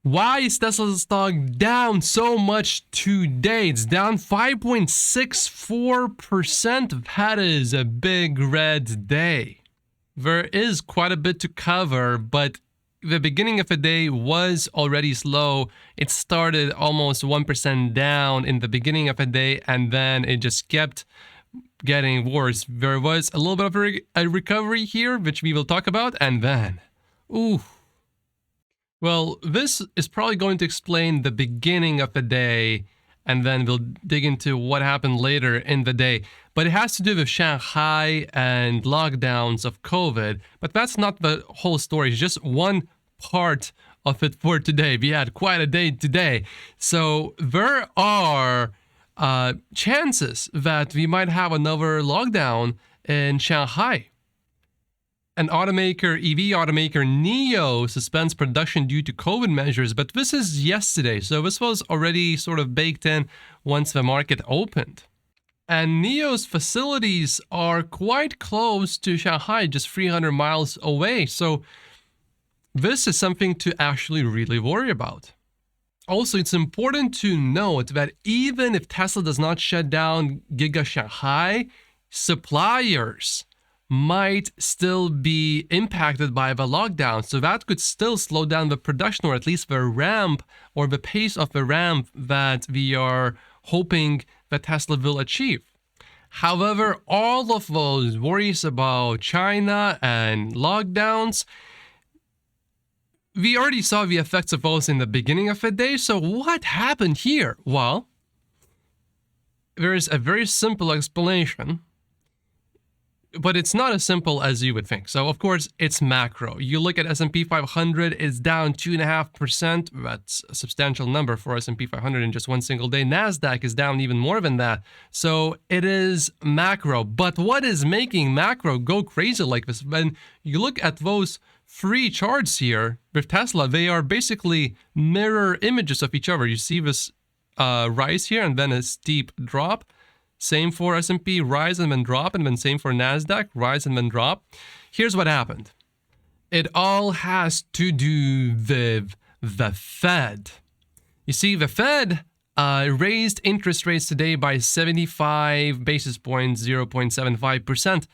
Why is Tesla stock down so much today? It's down 5.64%. That is a big red day. There is quite a bit to cover, but the beginning of the day was already slow. It started almost 1% down in the beginning of the day, and then it just kept getting worse. There was a little bit of a recovery here, which we will talk about, and then, ooh. Well, this is probably going to explain the beginning of the day, and then we'll dig into what happened later in the day. But it has to do with Shanghai and lockdowns of COVID. But that's not the whole story. It's just one part of it for today. We had quite a day today. So there are chances that we might have another lockdown in Shanghai. An automaker, EV automaker NIO suspends production due to COVID measures, but this is yesterday, so this was already sort of baked in once the market opened. And NIO's facilities are quite close to Shanghai, just 300 miles away, so this is something to actually really worry about. Also, it's important to note that even if Tesla does not shut down Giga Shanghai, suppliers might still be impacted by the lockdown. So that could still slow down the production, or at least the ramp or the pace of the ramp that we are hoping that Tesla will achieve. However, all of those worries about China and lockdowns, we already saw the effects of those in the beginning of the day. So what happened here? Well, there is a very simple explanation, but it's not as simple as you would think. So, of course, it's macro. You look at S&P 500, it's down 2.5%. That's a substantial number for S&P 500 in just one single day. NASDAQ is down even more than that. So it is macro. But what is making macro go crazy like this? When you look at those three charts here with Tesla, they are basically mirror images of each other. You see this rise here and then a steep drop. Same for S&P, rise and then drop, and then same for NASDAQ, rise and then drop. Here's what happened. It all has to do with the Fed. You see, the Fed raised interest rates today by 75 basis points, 0.75%.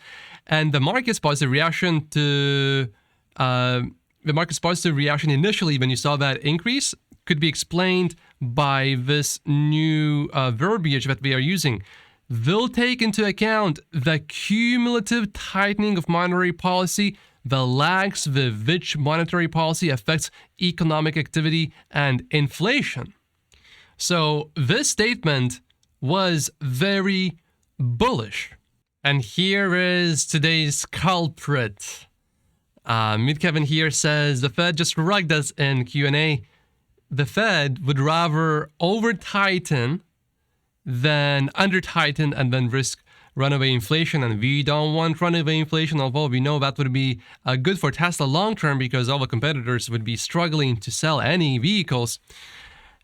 And the market's positive reaction initially when you saw that increase could be explained by this new verbiage that we are using. They'll take into account the cumulative tightening of monetary policy, the lags with which monetary policy affects economic activity and inflation. So this statement was very bullish. And here is today's culprit. Meet Kevin here says, the Fed just rugged us in Q&A. The Fed would rather over-tighten than under-tighten and then risk runaway inflation. And we don't want runaway inflation, although we know that would be good for Tesla long-term because all the competitors would be struggling to sell any vehicles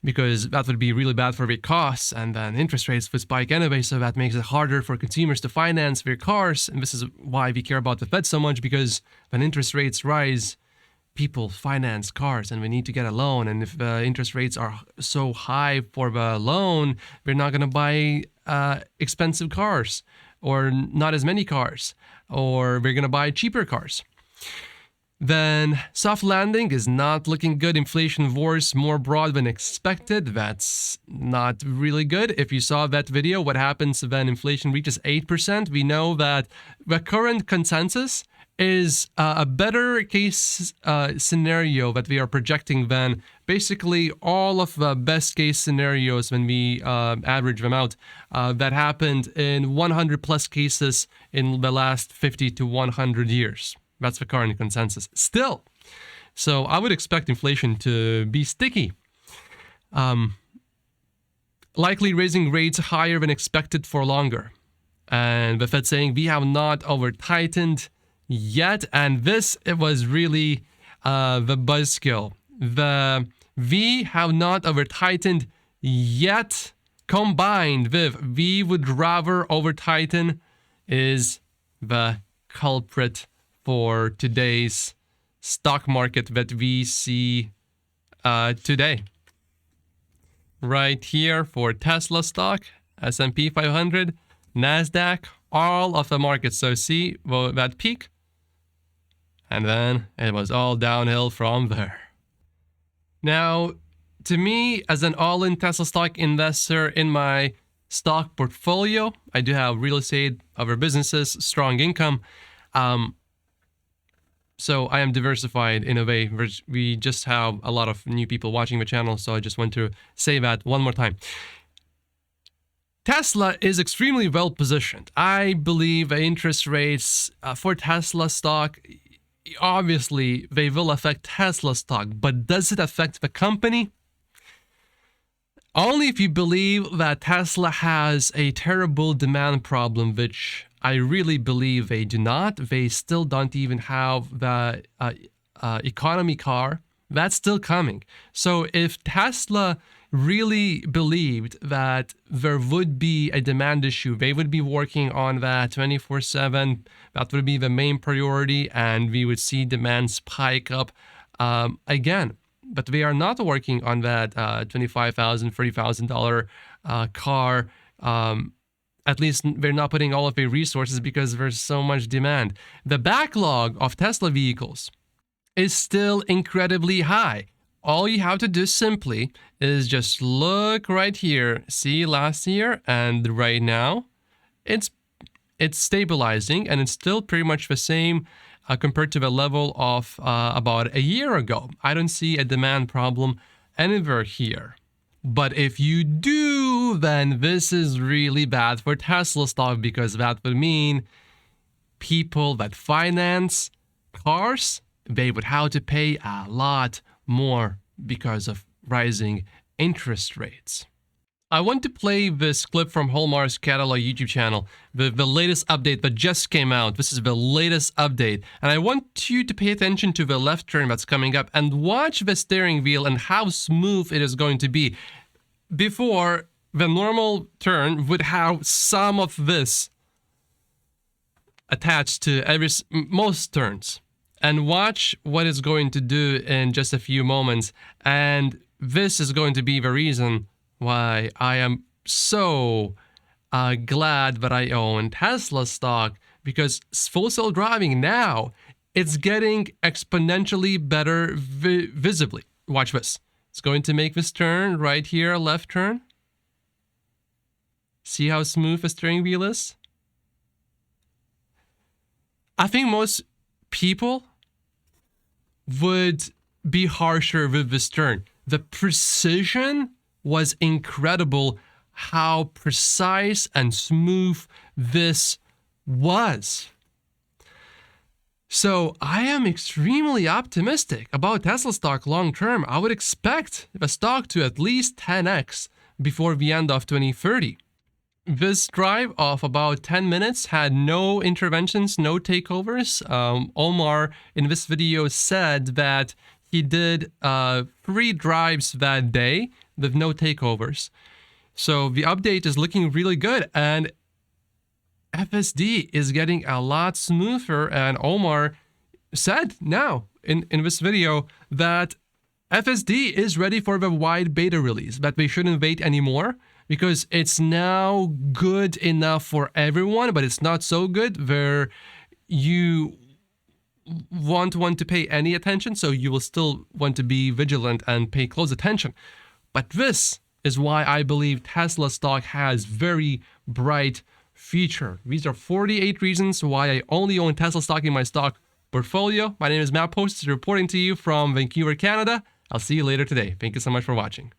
because that would be really bad for their costs, and then interest rates would spike anyway, so that makes it harder for consumers to finance their cars. And this is why we care about the Fed so much, because when interest rates rise, people finance cars and we need to get a loan. And if the interest rates are so high for the loan, we're not going to buy expensive cars or not as many cars, or we're going to buy cheaper cars. Then soft landing is not looking good. Inflation wars more broad than expected. That's not really good. If you saw that video, what happens when inflation reaches 8%? We know that the current consensus is a better case scenario that we are projecting than basically all of the best case scenarios when we average them out that happened in 100 plus cases in the last 50 to 100 years. That's the current consensus still. So I would expect inflation to be sticky. Likely raising rates higher than expected for longer. And the Fed saying we have not over-tightened yet, and this, it was really the buzzkill. The we have not over-tightened yet combined with we would rather over-tighten is the culprit for today's stock market that we see today. Right here for Tesla stock, S&P 500, NASDAQ, all of the markets. So see that peak, and then it was all downhill from there. Now, to me, as an all-in Tesla stock investor in my stock portfolio, I do have real estate, other businesses, strong income. So I am diversified in a way. We just have a lot of new people watching the channel, so I just want to say that one more time. Tesla is extremely well positioned. I believe the interest rates for Tesla stock, obviously, they will affect Tesla stock, but does it affect the company? Only if you believe that Tesla has a terrible demand problem, which I really believe they do not. They still don't even have the economy car. That's still coming. So if Tesla really believed that there would be a demand issue, they would be working on that 24/7. That would be the main priority, and we would see demand spike up again. But they are not working on that $25,000, $30,000 car. At least they're not putting all of their resources because there's so much demand. The backlog of Tesla vehicles is still incredibly high. All you have to do simply is just look right here. See last year and right now, it's stabilizing, and it's still pretty much the same compared to the level of about a year ago. I don't see a demand problem anywhere here. But if you do, then this is really bad for Tesla stock, because that would mean people that finance cars, they would have to pay a lot more because of rising interest rates. I want to play this clip from Hallmark's Catalog YouTube channel, the latest update that just came out. This is the latest update, and I want you to pay attention to the left turn that's coming up and watch the steering wheel and how smooth it is going to be. Before, the normal turn would have some of this attached to most turns. And watch what it's going to do in just a few moments. And this is going to be the reason why I am so glad that I own Tesla stock, because full self driving now, it's getting exponentially better visibly. Watch this. It's going to make this turn right here, left turn. See how smooth the steering wheel is? I think most people would be harsher with this turn. The precision was incredible, how precise and smooth this was. So I am extremely optimistic about Tesla stock long term. I would expect the stock to at least 10x before the end of 2030. This drive of about 10 minutes had no interventions, no takeovers. Omar in this video said that he did 3 drives that day with no takeovers. So the update is looking really good, and FSD is getting a lot smoother. And Omar said now in this video that FSD is ready for the wide beta release, that we shouldn't wait anymore because it's now good enough for everyone, but it's not so good where you won't want to pay any attention, so you will still want to be vigilant and pay close attention. But this is why I believe Tesla stock has very bright future. These are 48 reasons why I only own Tesla stock in my stock portfolio. My name is Matt Post, reporting to you from Vancouver, Canada. I'll see you later today. Thank you so much for watching.